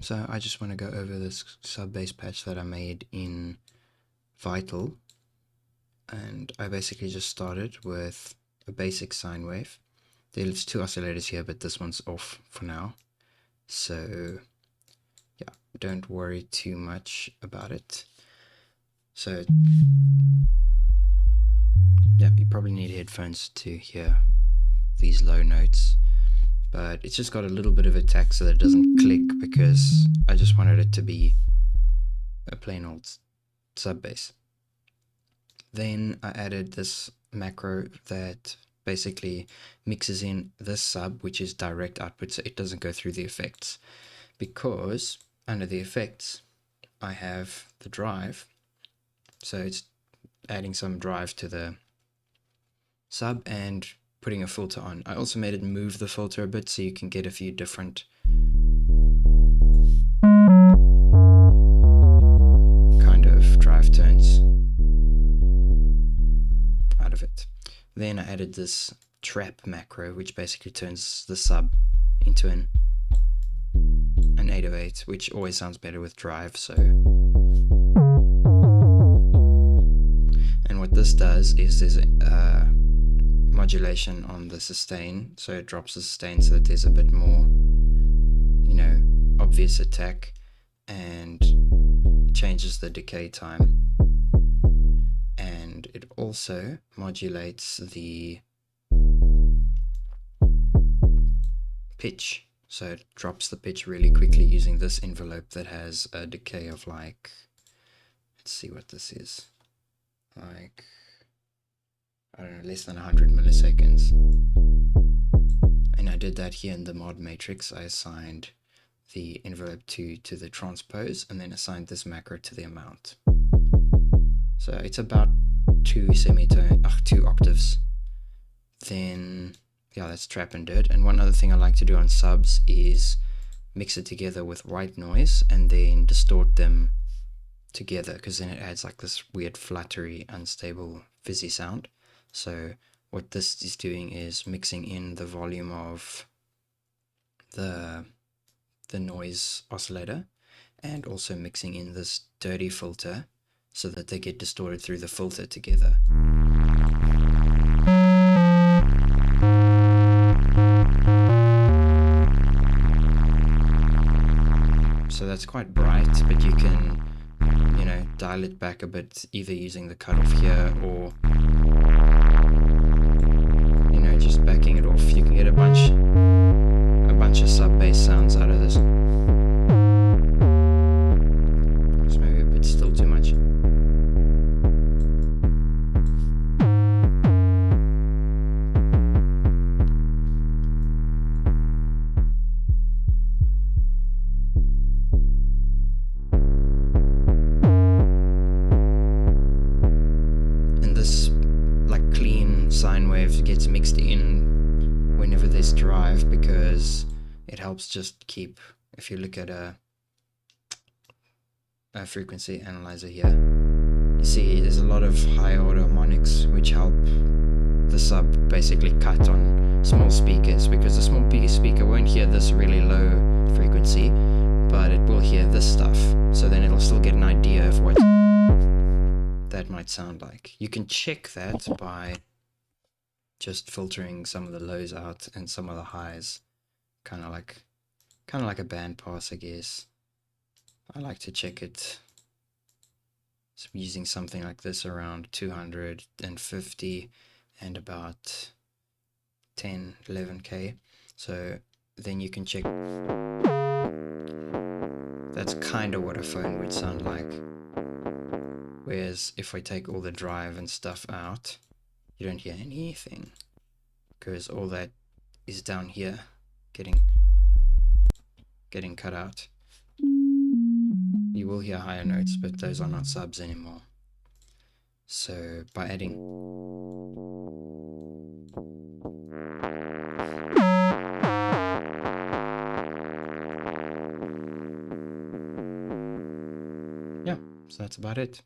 So I just want to go over this sub bass patch that I made in Tytel, and I basically just started with a basic sine wave. There's two oscillators here, but this one's off for now, so yeah, don't worry too much about it. So yeah, you probably need headphones to hear these low notes, but it's just got a little bit of attack so that it doesn't click, because I just wanted it to be a plain old sub bass. Then I added this macro that basically mixes in this sub, which is direct output, so it doesn't go through the effects, because under the effects I have the drive, so it's adding some drive to the sub and putting a filter on. I also made it move the filter a bit so you can get a few different kind of drive tones out of it. Then I added this trap macro, which basically turns the sub into an 808, which always sounds better with drive. So, and what this does is there's a modulation on the sustain, so it drops the sustain so that there's a bit more, you know, obvious attack, and changes the decay time, and it also modulates the pitch, so it drops the pitch really quickly using this envelope that has a decay of, like, let's see what this is, like, I don't know, less than 100 milliseconds. And I did that here in the mod matrix. I assigned the envelope to the transpose, and then assigned this macro to the amount. So it's about 2 octaves. Then yeah, that's trap and dirt. And one other thing I like to do on subs is mix it together with white noise and then distort them together, because then it adds like this weird fluttery, unstable, fizzy sound. So what this is doing is mixing in the volume of the noise oscillator, and also mixing in this dirty filter so that they get distorted through the filter together. So that's quite bright, but you can, you know, dial it back a bit, either using the cutoff here or, you know, just backing it off. You can get a bunch of sub bass sounds out of this. It's maybe a bit still too much. And this like clean sine wave gets mixed in whenever there's drive, because it helps just keep, if you look at a frequency analyzer here, you see there's a lot of high order harmonics which help the sub basically cut on small speakers, because the small speaker won't hear this really low frequency, but it will hear this stuff, so then it'll still get an idea of what that might sound like. You can check that by just filtering some of the lows out and some of the highs, kind of like a band pass, I guess. I like to check it using something like this around 250 and about 11k. So then you can check. That's kind of what a phone would sound like. Whereas if I take all the drive and stuff out, you don't hear anything, because all that is down here getting cut out. You will hear higher notes, but those are not subs anymore. So by adding yeah, so that's about it.